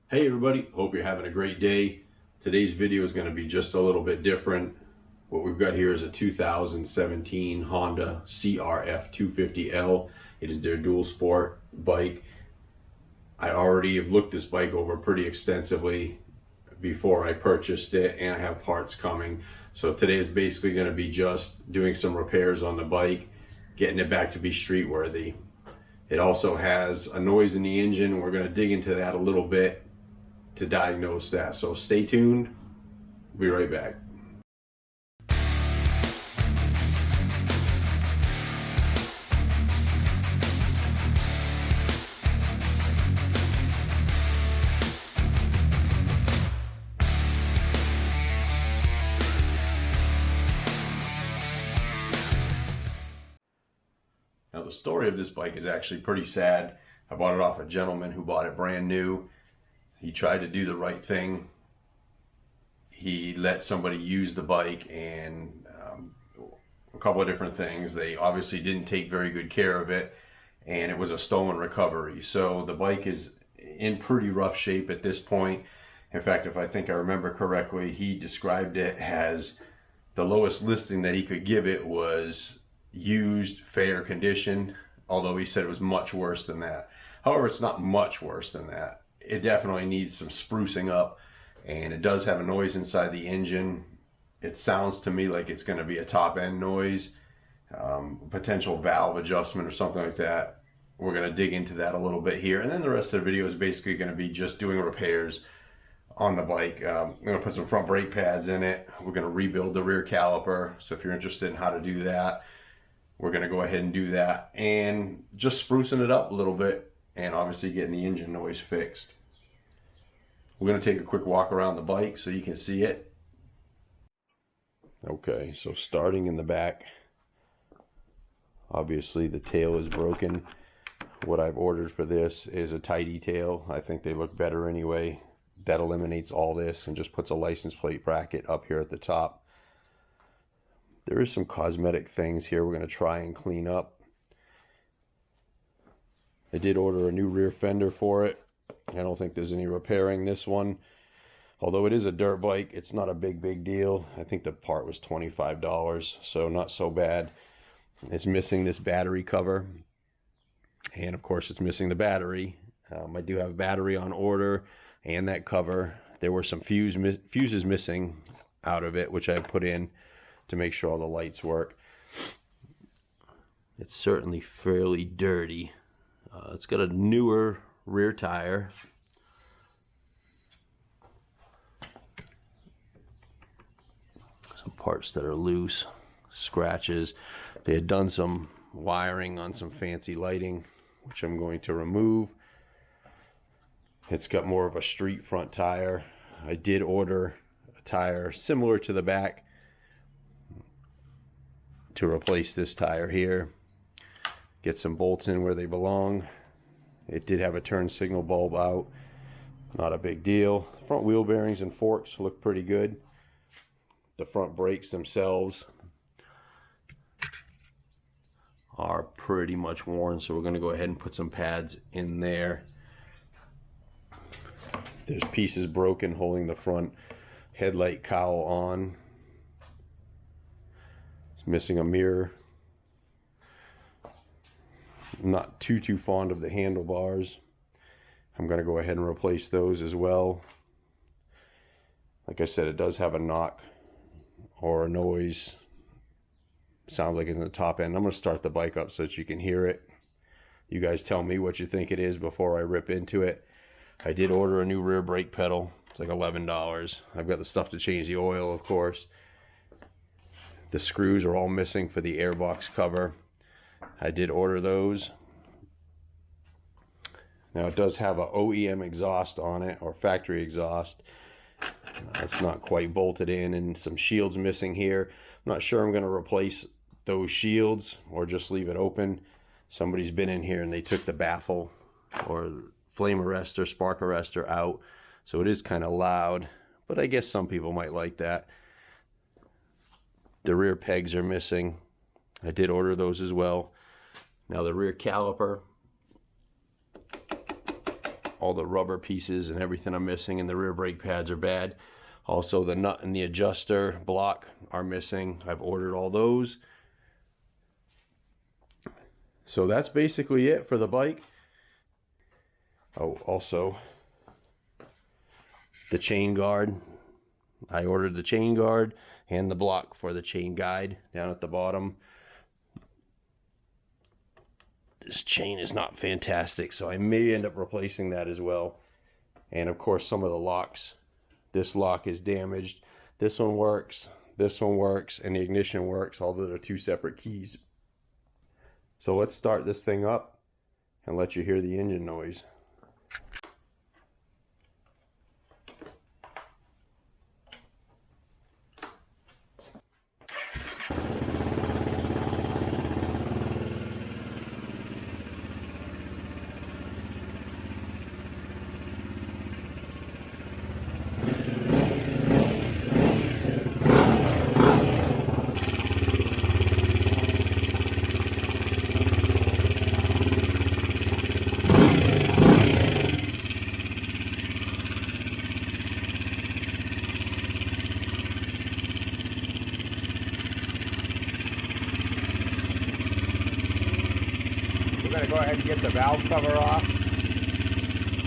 Hey everybody, hope you're having a great day. Today's video is going to be just a little bit different. What we've got here is a 2017 Honda CRF250L. It is their dual sport bike. I already have looked this bike over pretty extensively before I purchased it, and I have parts coming. So today is basically going to be just doing some repairs on the bike, getting it back to be street worthy. It also has a noise in the engine. We're going to dig into that a little bit to diagnose that. So stay tuned. We'll be right back. Now the story of this bike is actually pretty sad. I bought it off a gentleman who bought it brand new. He tried to do the right thing. He let somebody use the bike and a couple of different things. They obviously didn't take very good care of it, and it was a stolen recovery. So the bike is in pretty rough shape at this point. In fact, if I think I remember correctly, he described it as the lowest listing that he could give it was used, fair condition, although he said it was much worse than that. However, it's not much worse than that. It definitely needs some sprucing up, and it does have a noise inside the engine. It sounds to me like it's going to be a top end noise, potential valve adjustment or something like that. We're going to dig into that a little bit here, and then the rest of the video is basically going to be just doing repairs on the bike. I'm going to put some front brake pads in it. We're going to rebuild the rear caliper, so if you're interested in how to do that, we're going to go ahead and do that, and just sprucing it up a little bit, and obviously getting the engine noise fixed. We're going to take a quick walk around the bike so you can see it. Okay, so starting in the back, obviously the tail is broken. What I've ordered for this is a tidy tail. I think they look better anyway. That eliminates all this and just puts a license plate bracket up here at the top. There is some cosmetic things here we're going to try and clean up. I did order a new rear fender for it. I don't think there's any repairing this one. Although it is a dirt bike, it's not a big deal. I think the part was $25, so not so bad. It's missing this battery cover, and of course it's missing the battery. I do have a battery on order and that cover. There were some fuses missing out of it, which I put in to make sure all the lights work. It's certainly fairly dirty. It's got a newer rear tire. Some parts that are loose, scratches. They had done some wiring on some fancy lighting, which I'm going to remove. It's got more of a street front tire. I did order a tire similar to the back to replace this tire here. Get some bolts in where they belong. It did have a turn signal bulb out. Not a big deal. Front wheel bearings and forks look pretty good. The front brakes themselves are pretty much worn, so we're going to go ahead and put some pads in there. There's pieces broken holding the front headlight cowl on. It's missing a mirror. I'm not too fond of the handlebars. I'm going to go ahead and replace those as well. Like I said, it does have a knock or a noise. Sounds like it's in the top end. I'm going to start the bike up so that you can hear it. You guys tell me what you think it is before I rip into it. I did order a new rear brake pedal. It's like $11. I've got the stuff to change the oil, of course. The screws are all missing for the airbox cover. I did order those. Now it does have a OEM exhaust on it, or factory exhaust. It's not quite bolted in, and some shields missing here. I'm not sure I'm going to replace those shields or just leave it open. Somebody's been in here and they took the baffle or flame arrestor, spark arrestor out, so it is kind of loud, but I guess some people might like that. The rear pegs are missing. I did order those as well. Now the rear caliper, all the rubber pieces and everything are missing, and the rear brake pads are bad. Also, the nut and the adjuster block are missing. I've ordered all those. So that's basically it for the bike. Oh, also the chain guard. I ordered the chain guard and the block for the chain guide down at the bottom. This chain is not fantastic, so I may end up replacing that as well. And of course, some of the locks. This lock is damaged. This one works, and the ignition works, although they're two separate keys. So let's start this thing up and let you hear the engine noise. We're going to go ahead and get the valve cover off.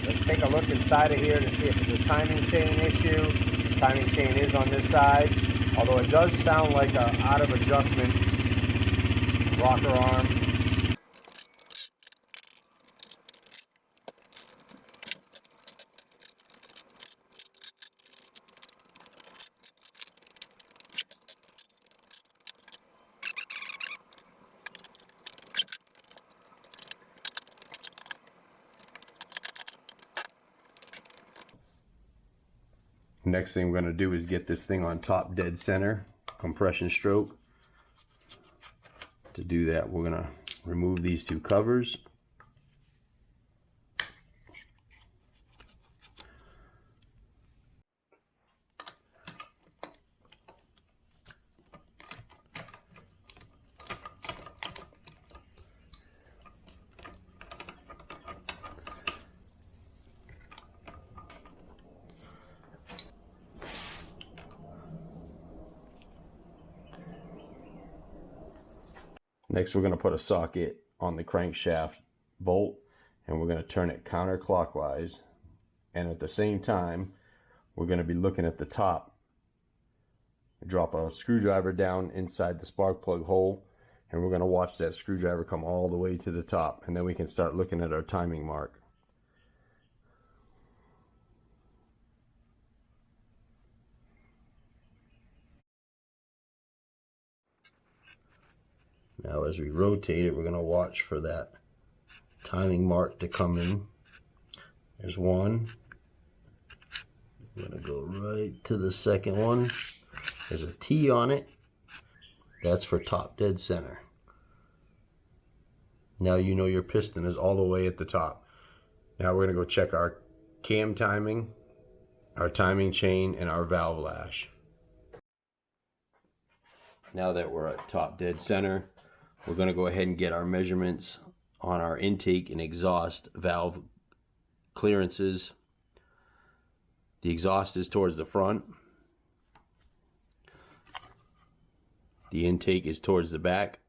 Let's take a look inside of here to see if it's a timing chain issue. The timing chain is on this side, although it does sound like a out of adjustment rocker arm. Next thing we're going to do is get this thing on top dead center, compression stroke. To do that, we're going to remove these two covers. Next, we're going to put a socket on the crankshaft bolt, and we're going to turn it counterclockwise. And at the same time, we're going to be looking at the top. Drop a screwdriver down inside the spark plug hole, and we're going to watch that screwdriver come all the way to the top, and then we can start looking at our timing mark. Now as we rotate it, we're going to watch for that timing mark to come in. There's one. I'm going to go right to the second one. There's a T on it. That's for top dead center. Now you know your piston is all the way at the top. Now we're going to go check our cam timing, our timing chain, and our valve lash. Now that we're at top dead center, we're going to go ahead and get our measurements on our intake and exhaust valve clearances. The exhaust is towards the front. The intake is towards the back.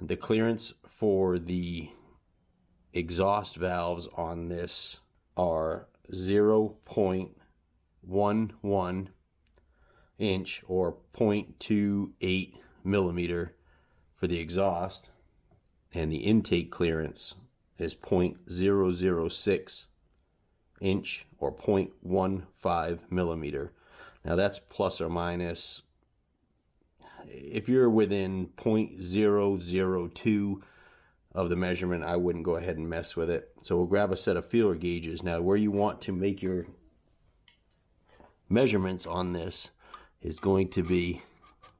The clearance for the exhaust valves on this are 0.11 inch or 0.28 millimeter for the exhaust, and the intake clearance is 0.006 inch or 0.15 millimeter. Now that's plus or minus. If you're within 0.002 of the measurement, I wouldn't go ahead and mess with it. So we'll grab a set of feeler gauges. Now where you want to make your measurements on this is going to be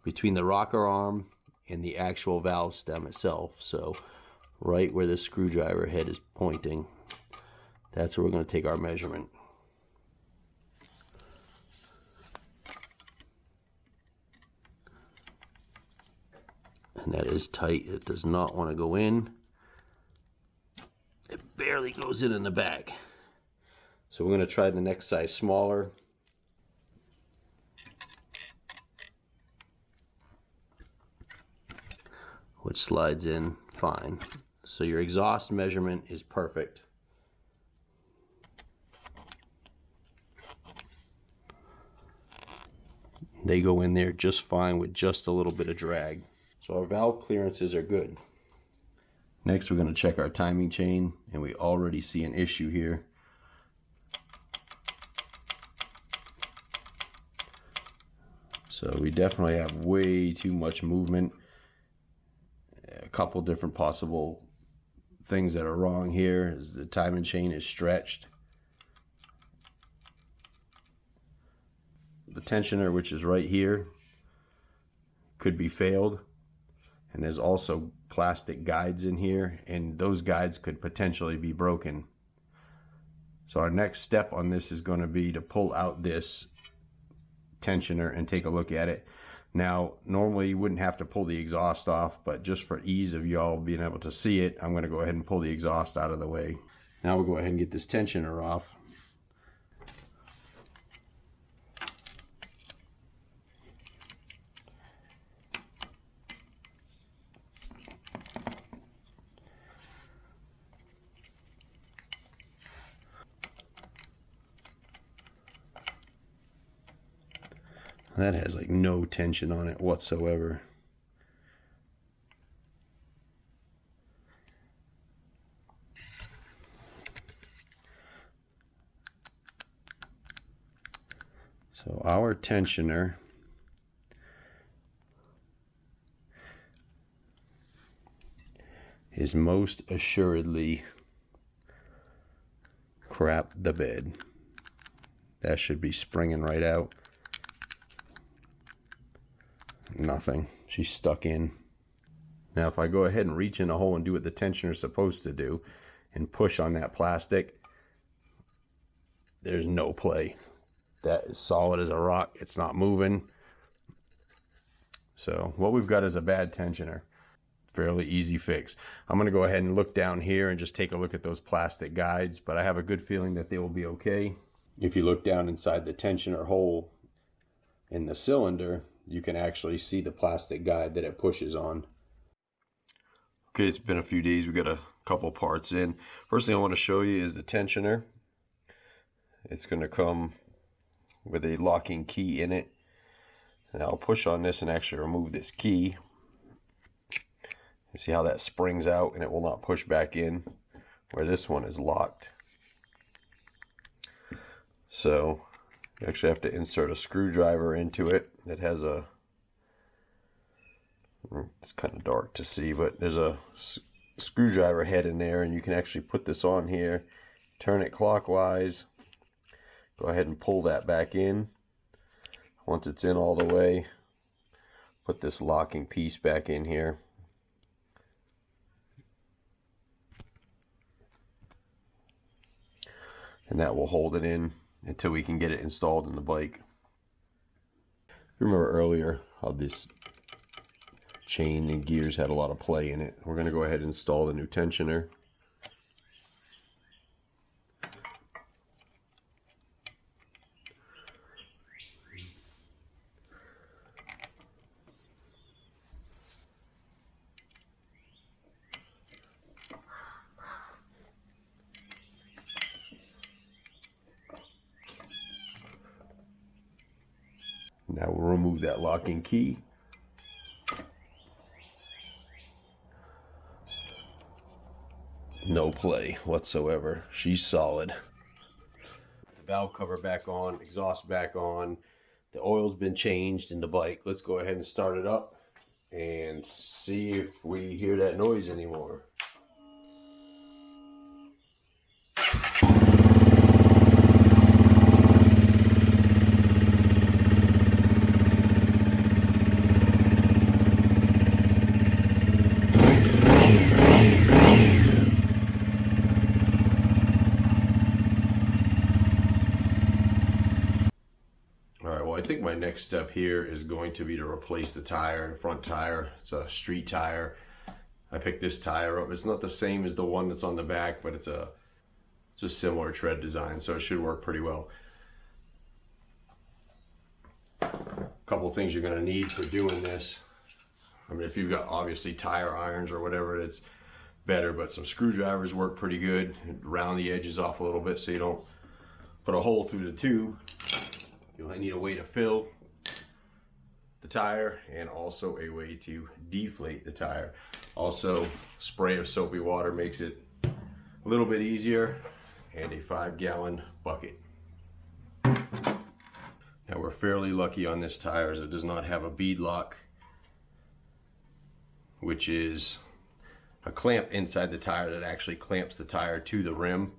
between the rocker arm and the actual valve stem itself. So right where the screwdriver head is pointing, that's where we're going to take our measurement. And that is tight. It does not want to go in. It barely goes in the back. So we're going to try the next size smaller. Which slides in fine. So your exhaust measurement is perfect. They go in there just fine with just a little bit of drag. So our valve clearances are good. Next we're going to check our timing chain, and we already see an issue here. So we definitely have way too much movement. A couple different possible things that are wrong here is the timing chain is stretched. The tensioner, which is right here, could be failed, and there's also plastic guides in here, and those guides could potentially be broken. So our next step on this is going to be to pull out this tensioner and take a look at it. Now normally you wouldn't have to pull the exhaust off, but just for ease of y'all being able to see it, I'm going to go ahead and pull the exhaust out of the way. Now we'll go ahead and get this tensioner off. That has like no tension on it whatsoever. So our tensioner is most assuredly crap the bed. That should be springing right out. Nothing. She's stuck in. Now if I go ahead and reach in a hole and do what the tensioner is supposed to do and push on that plastic, there's no play. That is solid as a rock. It's not moving. So what we've got is a bad tensioner. Fairly easy fix. I'm going to go ahead and look down here and just take a look at those plastic guides, but I have a good feeling that they will be okay. If you look down inside the tensioner hole in the cylinder, you can actually see the plastic guide that it pushes on. Okay, it's been a few days. We got a couple parts in. First thing I want to show you is the tensioner. It's going to come with a locking key in it. And I'll push on this and actually remove this key. You see how that springs out and it will not push back in, where this one is locked. So you actually have to insert a screwdriver into it. It has a, it's kind of dark to see, but there's a screwdriver head in there, and you can actually put this on here, turn it clockwise, go ahead and pull that back in. Once it's in all the way, put this locking piece back in here. And that will hold it in until we can get it installed in the bike. Remember earlier how this chain and gears had a lot of play in it. We're going to go ahead and install the new tensioner. Now we'll remove that locking key. No play whatsoever. She's solid. The valve cover back on, exhaust back on. The oil's been changed in the bike. Let's go ahead and start it up and see if we hear that noise anymore. I think my next step here is going to be to replace the tire, the front tire. It's a street tire. I picked this tire up. It's not the same as the one that's on the back, but it's a It's a similar tread design, so it should work pretty well. A couple things you're going to need for doing this. I mean, if you've got obviously tire irons or whatever, it's better, but some screwdrivers work pretty good. Round the edges off a little bit so you don't put a hole through the tube. You'll need a way to fill the tire and also a way to deflate the tire. Also, spray of soapy water makes it a little bit easier, and a 5-gallon bucket. Now we're fairly lucky on this tire as it does not have a bead lock, which is a clamp inside the tire that actually clamps the tire to the rim.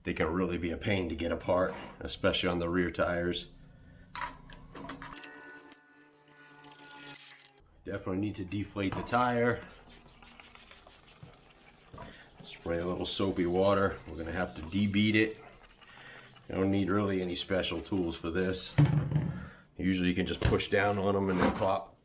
They can really be a pain to get apart, especially on the rear tires. Definitely need to deflate the tire. Spray a little soapy water. We're gonna have to debead it. You don't need really any special tools for this. Usually you can just push down on them and they pop.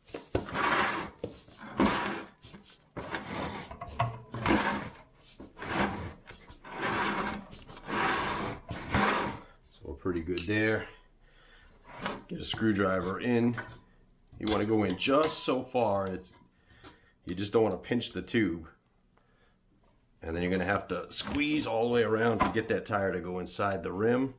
So we're pretty good there. Get a screwdriver in. You want to go in just so far, you just don't want to pinch the tube. And then you're going to have to squeeze all the way around to get that tire to go inside the rim.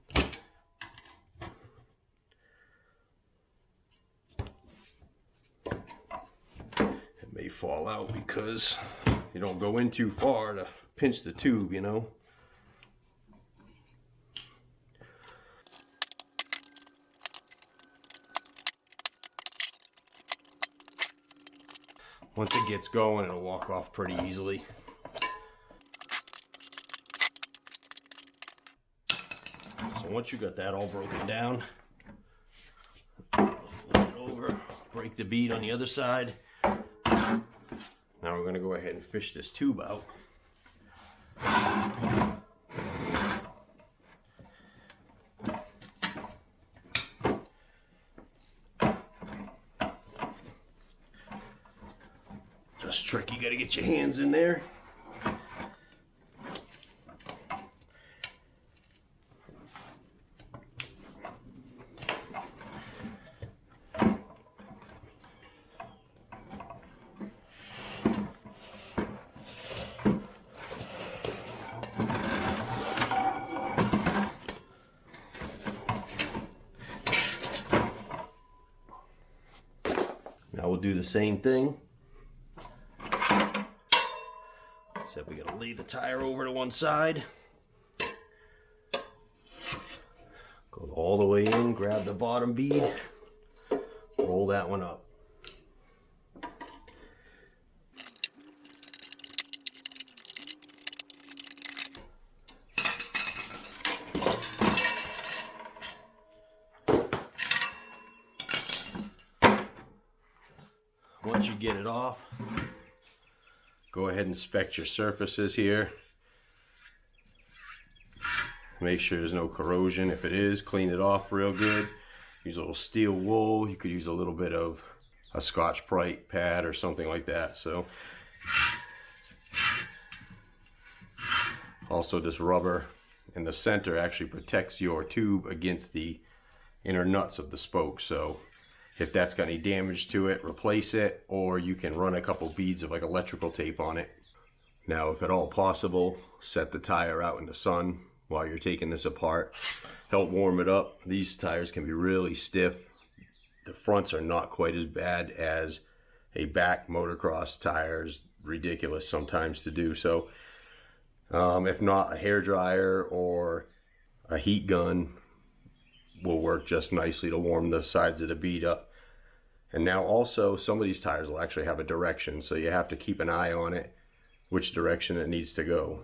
It may fall out because you don't go in too far to pinch the tube, you know. Once it gets going, it'll walk off pretty easily. So once you got that all broken down, flip it over, break the bead on the other side. Now we're going to go ahead and fish this tube out. Just tricky, you got to get your hands in there. Now we'll do the same thing. Except we gotta lay the tire over to one side. Go all the way in, grab the bottom bead, roll that one up. Once you get it off, go ahead and inspect your surfaces here. Make sure there's no corrosion. If it is, clean it off real good. Use a little steel wool. You could use a little bit of a Scotch-Brite pad or something like that. So, also this rubber in the center actually protects your tube against the inner nuts of the spoke. So if that's got any damage to it, replace it, or you can run a couple beads of like electrical tape on it. Now, if at all possible, set the tire out in the sun while you're taking this apart. Help warm it up. These tires can be really stiff. The fronts are not quite as bad as a back motocross tire. Is ridiculous sometimes to do. So if not, a hair dryer or a heat gun will work just nicely to warm the sides of the bead up. And now also, some of these tires will actually have a direction, so you have to keep an eye on it, which direction it needs to go.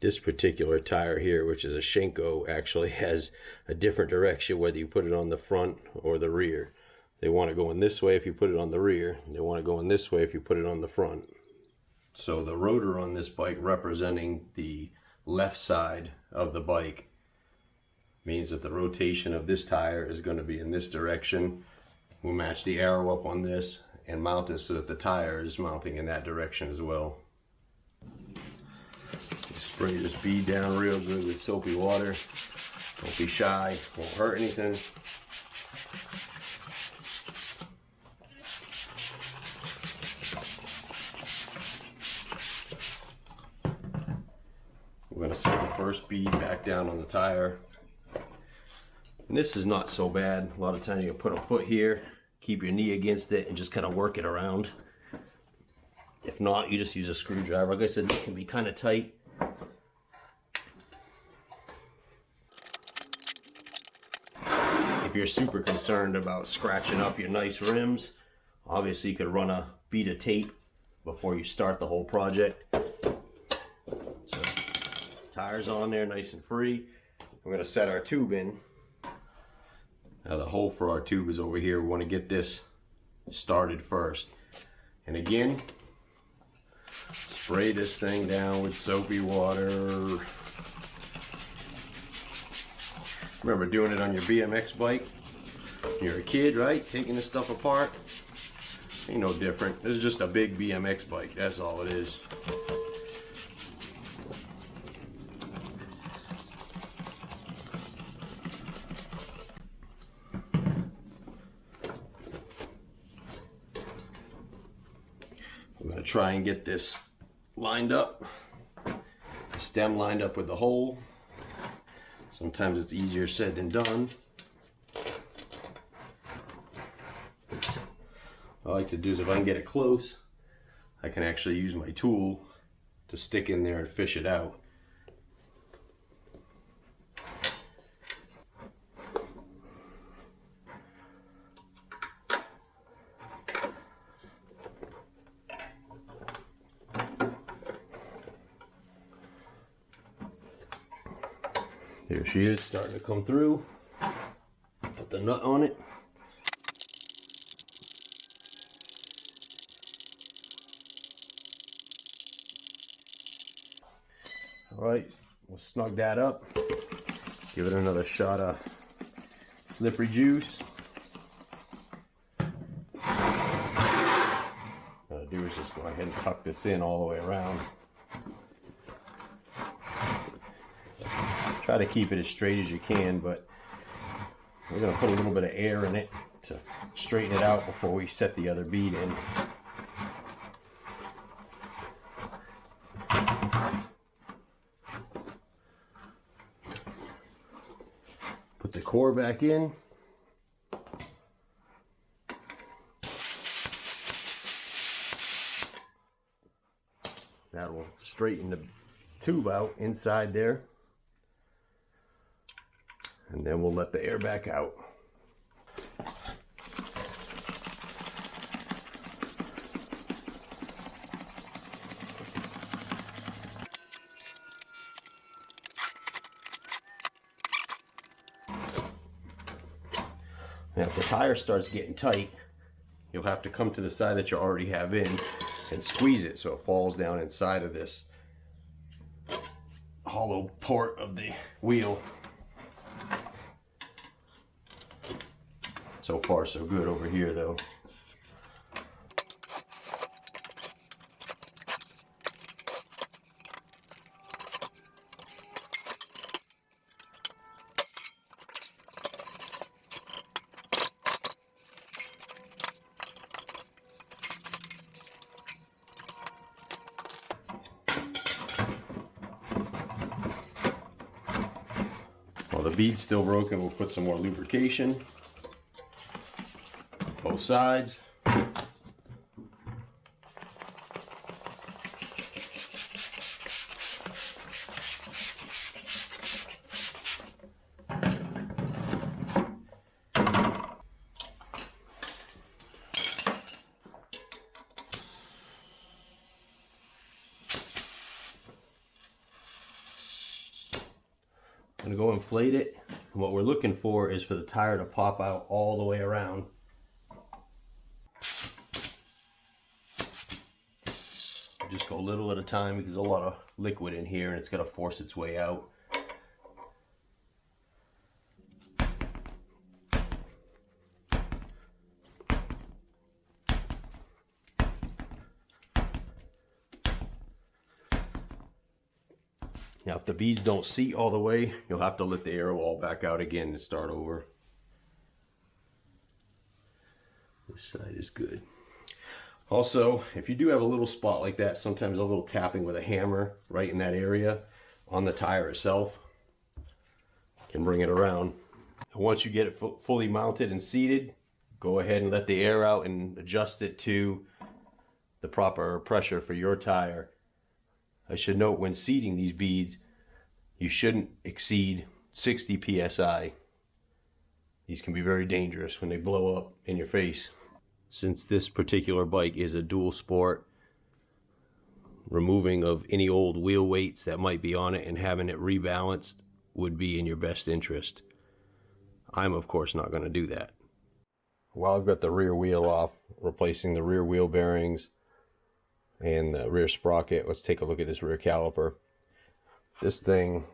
This particular tire here, which is a Schenko, actually has a different direction whether you put it on the front or the rear. They want to go in this way if you put it on the rear. They want to go in this way if you put it on the front. So the rotor on this bike representing the left side of the bike means that the rotation of this tire is going to be in this direction. We'll match the arrow up on this and mount it so that the tire is mounting in that direction as well. Spray this bead down real good with soapy water. Don't be shy, won't hurt anything. We're going to set the first bead back down on the tire. And this is not so bad. A lot of times you can put a foot here, keep your knee against it, and just kind of work it around. If not, you just use a screwdriver. Like I said, it can be kind of tight. If you're super concerned about scratching up your nice rims, obviously you could run a bead of tape before you start the whole project. So, tires on there nice and free. We're going to set our tube in. Now the hole for our tube is over here. We want to get this started first. And again, spray this thing down with soapy water. Remember doing it on your BMX bike? You're a kid, right? Taking this stuff apart. Ain't no different. This is just a big BMX bike. That's all it is. I'm going to try and get this lined up. Stem lined up with the hole. Sometimes it's easier said than done. What I like to do is if I can get it close, I can actually use my tool to stick in there and fish it out. Here she is, starting to come through. Put the nut on it. Alright, we'll snug that up. Give it another shot of slippery juice. What I'll do is just go ahead and tuck this in all the way around. Try to keep it as straight as you can, but we're going to put a little bit of air in it to straighten it out before we set the other bead in. Put the core back in. That will straighten the tube out inside there. And then we'll let the air back out. Now if the tire starts getting tight, you'll have to come to the side that you already have in and squeeze it so it falls down inside of this hollow port of the wheel. So far so good over here though. While the bead's still broken, we'll put some more lubrication. Both sides. I'm going to go inflate it. And what we're looking for is for the tire to pop out all the way around. Just go a little at a time because there's a lot of liquid in here and it's going to force its way out. Now if the beads don't seat all the way, you'll have to let the air wall back out again and start over. This side is good. Also, if you do have a little spot like that, sometimes a little tapping with a hammer right in that area on the tire itself can bring it around. And once you get it fully mounted and seated, go ahead and let the air out and adjust it to the proper pressure for your tire. I should note, when seating these beads, you shouldn't exceed 60 psi. These can be very dangerous when they blow up in your face. Since this particular bike is a dual sport, removing of any old wheel weights that might be on it and having it rebalanced would be in your best interest. I'm of course not going to do that. While I've got the rear wheel off, replacing the rear wheel bearings and the rear sprocket, let's take a look at this rear caliper. This thing,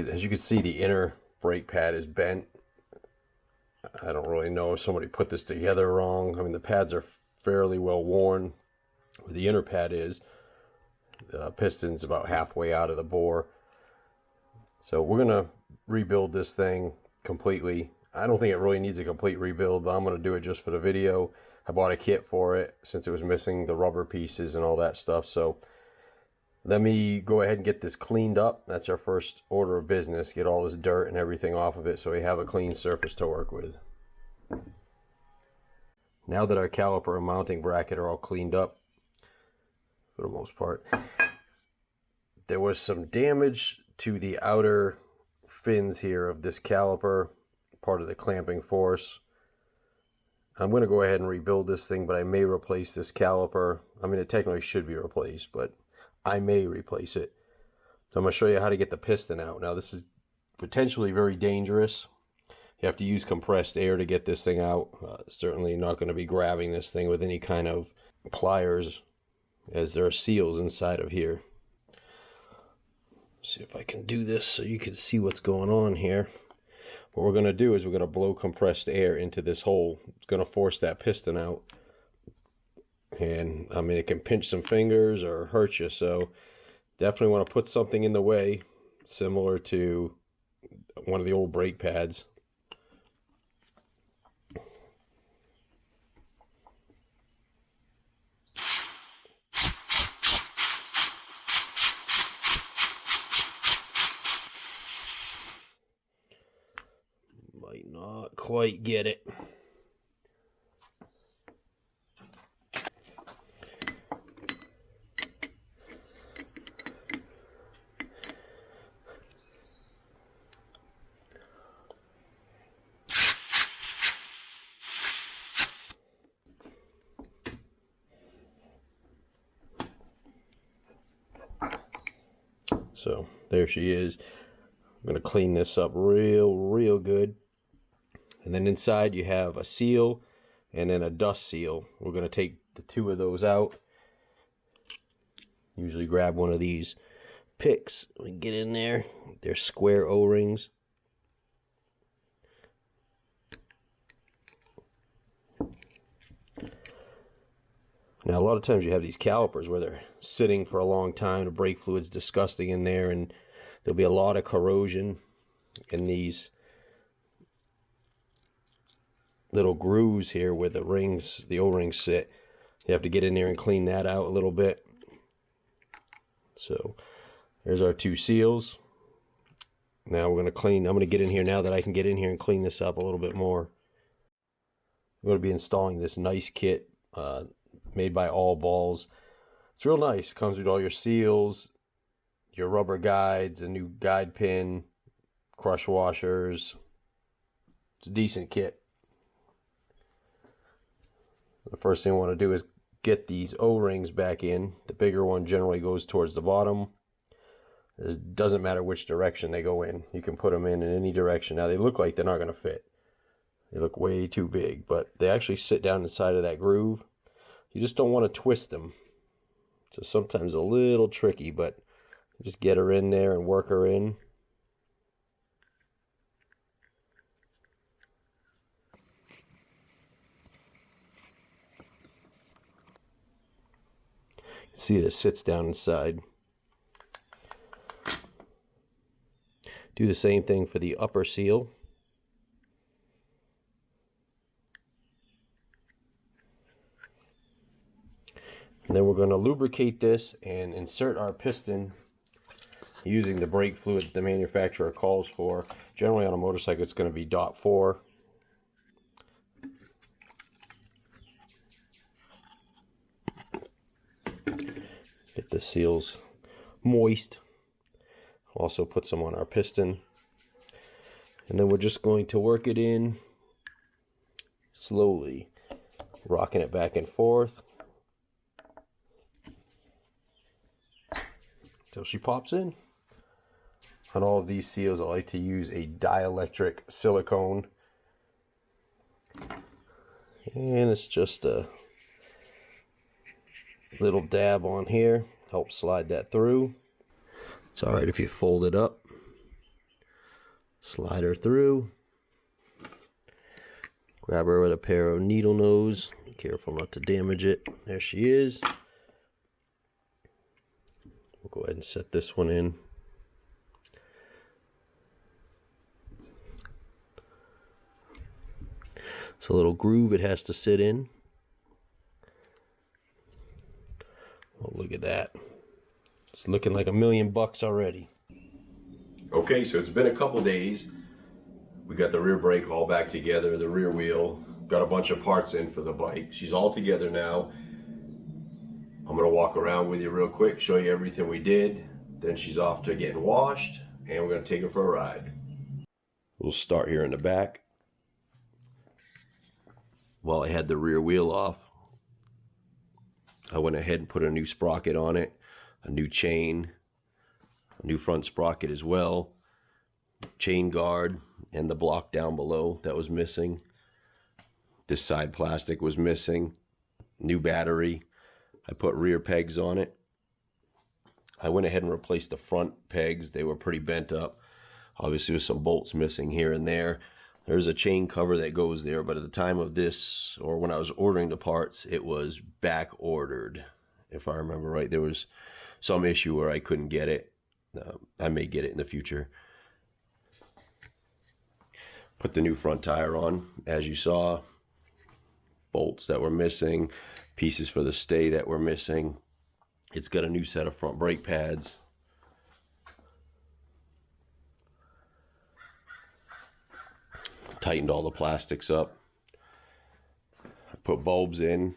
as you can see, the inner brake pad is bent. I don't really know if somebody put this together wrong. I mean, the pads are fairly well worn. Where the inner pad is, the piston's about halfway out of the bore. So we're gonna rebuild this thing completely. I don't think it really needs a complete rebuild, but I'm gonna do it just for the video. I bought a kit for it since it was missing the rubber pieces and all that stuff. So let me go ahead and get this cleaned up. That's our first order of business. Get all this dirt and everything off of it so we have a clean surface to work with. Now that our caliper and mounting bracket are all cleaned up, for the most part, there was some damage to the outer fins here of this caliper, part of the clamping force. I'm going to go ahead and rebuild this thing, but I may replace this caliper. I mean, it technically should be replaced, but I may replace it. So I'm going to show you how to get the piston out. Now this is potentially very dangerous. You have to use compressed air to get this thing out. Certainly not going to be grabbing this thing with any kind of pliers, as there are seals inside of here. Let's see if I can do this so you can see what's going on here. What we're going to do is we're going to blow compressed air into this hole. It's going to force that piston out. And I mean, it can pinch some fingers or hurt you, so definitely want to put something in the way, similar to one of the old brake pads. Might not quite get it. So there she is. I'm going to clean this up real good. And then inside you have a seal and then a dust seal. We're going to take the two of those out. Usually grab one of these picks and get in there. They're square O-rings. Now a lot of times you have these calipers where they're sitting for a long time. The brake fluid's disgusting in there, and there'll be a lot of corrosion in these little grooves here where the rings, the O-rings sit. You have to get in there and clean that out a little bit. So there's our two seals. Now we're going to clean. I'm going to get in here now that I can get in here and clean this up a little bit more. I'm going to be installing this nice kit made by All Balls. It's real nice. Comes with all your seals, your rubber guides, a new guide pin, crush washers. It's a decent kit. The first thing I want to do is get these O-rings back in. The bigger one generally goes towards the bottom. It doesn't matter which direction they go in. You can put them in any direction. Now they look like they're not going to fit. They look way too big, but they actually sit down inside of that groove. You just don't want to twist them. So sometimes a little tricky, but just get her in there and work her in. You can see it sits down inside. Do the same thing for the upper seal. And then we're going to lubricate this and insert our piston using the brake fluid the manufacturer calls for. Generally on a motorcycle it's going to be .4. Get the seals moist. Also put some on our piston. And then we're just going to work it in slowly, rocking it back and forth until she pops in. On all of these seals, I like to use a dielectric silicone. And it's just a little dab on here. Help slide that through. It's alright if you fold it up. Slide her through. Grab her with a pair of needle nose. Be careful not to damage it. There she is. We'll go ahead and set this one in. It's a little groove it has to sit in. Oh, look at that. It's looking like $1,000,000 already. Okay, so it's been a couple days. We got the rear brake all back together, the rear wheel, got a bunch of parts in for the bike. She's all together now. I'm gonna walk around with you real quick, show you everything we did. Then she's off to getting washed, and we're gonna take her for a ride. We'll start here in the back. While I had the rear wheel off, I went ahead and put a new sprocket on it, a new chain, a new front sprocket as well, chain guard, and the block down below that was missing. This side plastic was missing, new battery. I put rear pegs on it. I went ahead and replaced the front pegs. They were pretty bent up. Obviously with some bolts missing here and there. There's a chain cover that goes there, but at the time of this, or when I was ordering the parts, it was back ordered. If I remember right, there was some issue where I couldn't get it. I may get it in the future. Put the new front tire on, as you saw. Bolts that were missing, pieces for the stay that were missing. It's got a new set of front brake pads. Tightened all the plastics up. I put bulbs in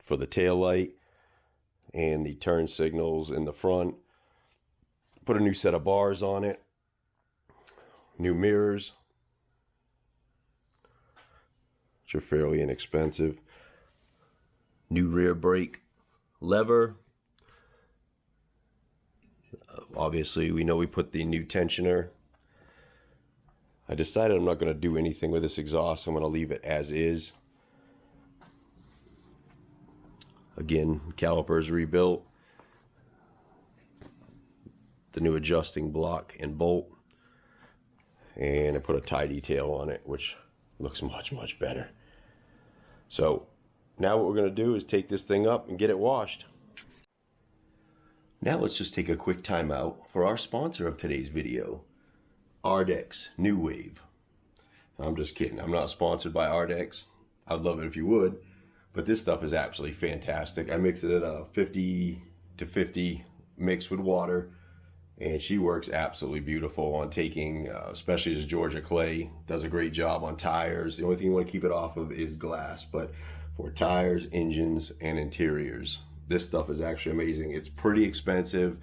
for the tail light and the turn signals in the front. Put a new set of bars on it. New mirrors, which are fairly inexpensive. New rear brake lever. Obviously, we know we put the new tensioner. I decided I'm not going to do anything with this exhaust. I'm going to leave it as is. Again, calipers rebuilt. The new adjusting block and bolt. And I put a tie detail on it, which looks much, much better. So now what we're going to do is take this thing up and get it washed. Now let's just take a quick time out for our sponsor of today's video, Ardex New Wave. I'm just kidding. I'm not sponsored by Ardex. I'd love it if you would, but this stuff is absolutely fantastic. I mix it at a 50-50 mix with water, and she works absolutely beautiful on taking, especially this Georgia clay, does a great job on tires. The only thing you want to keep it off of is glass, but for tires, engines, and interiors, this stuff is actually amazing. It's pretty expensive.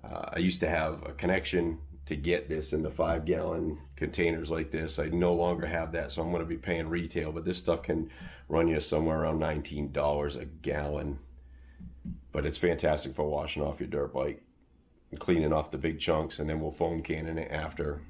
I used to have a connection to get this in the 5-gallon containers like this. I no longer have that, so I'm going to be paying retail, but this stuff can run you somewhere around $19 a gallon. But it's fantastic for washing off your dirt bike and cleaning off the big chunks, and then we'll foam cannon it after.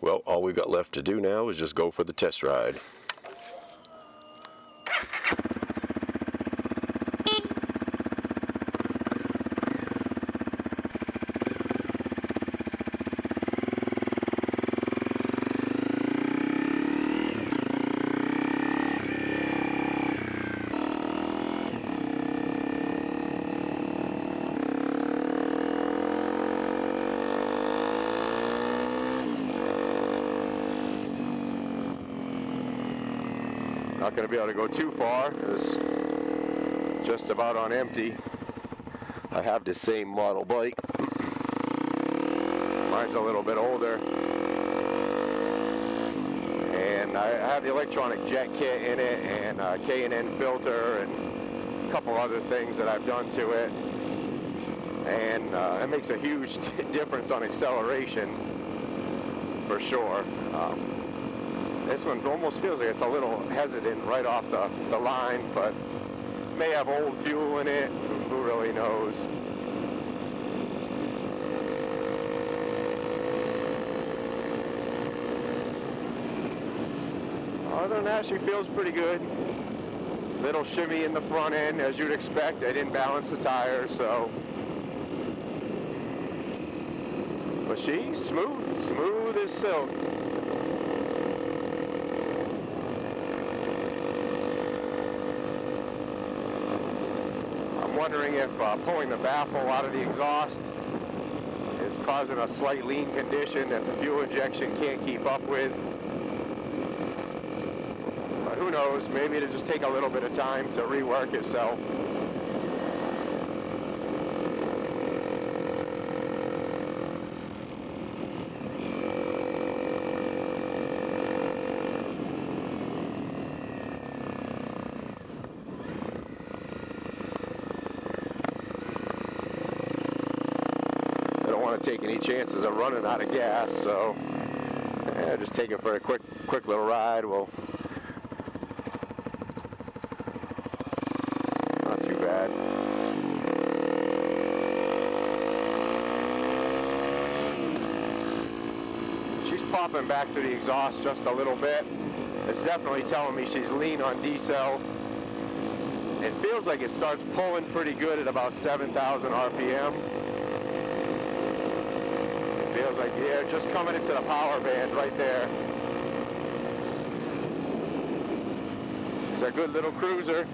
Well, all we got left to do now is just go for the test ride. Not going to be able to go too far. It's just about on empty. I have the same model bike. Mine's a little bit older. And I have the electronic jet kit in it, and a K&N filter, and a couple other things that I've done to it. And it makes a huge difference on acceleration, for sure. This one almost feels like it's a little hesitant right off the line, but may have old fuel in it. Who really knows? Other than that, she feels pretty good. Little shimmy in the front end, as you'd expect. I didn't balance the tires, so. But she's smooth as silk. I'm wondering if pulling the baffle out of the exhaust is causing a slight lean condition that the fuel injection can't keep up with. But who knows, maybe it'll just take a little bit of time to rework itself. Take any chances of running out of gas, so yeah, just take it for a quick little ride. Well, not too bad. She's popping back through the exhaust just a little bit. It's definitely telling me she's lean on decel. It feels like it starts pulling pretty good at about 7,000 RPM. Feels like, yeah, just coming into the power band right there. She's a good little cruiser.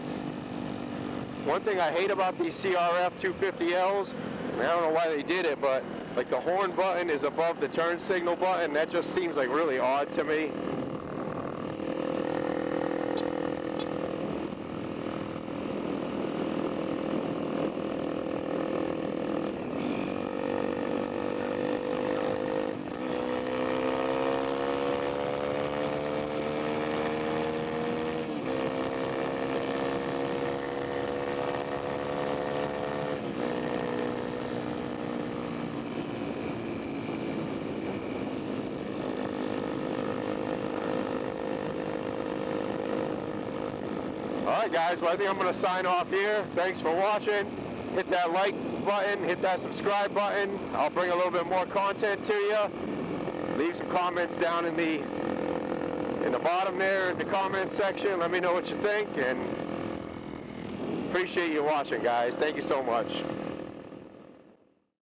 One thing I hate about these CRF250Ls, and I don't know why they did it, but like the horn button is above the turn signal button. That just seems like really odd to me. Alright guys, well I think I'm going to sign off here. Thanks for watching. Hit that like button, hit that subscribe button. I'll bring a little bit more content to you. Leave some comments down in the bottom there in the comments section. Let me know what you think, and appreciate you watching guys. Thank you so much.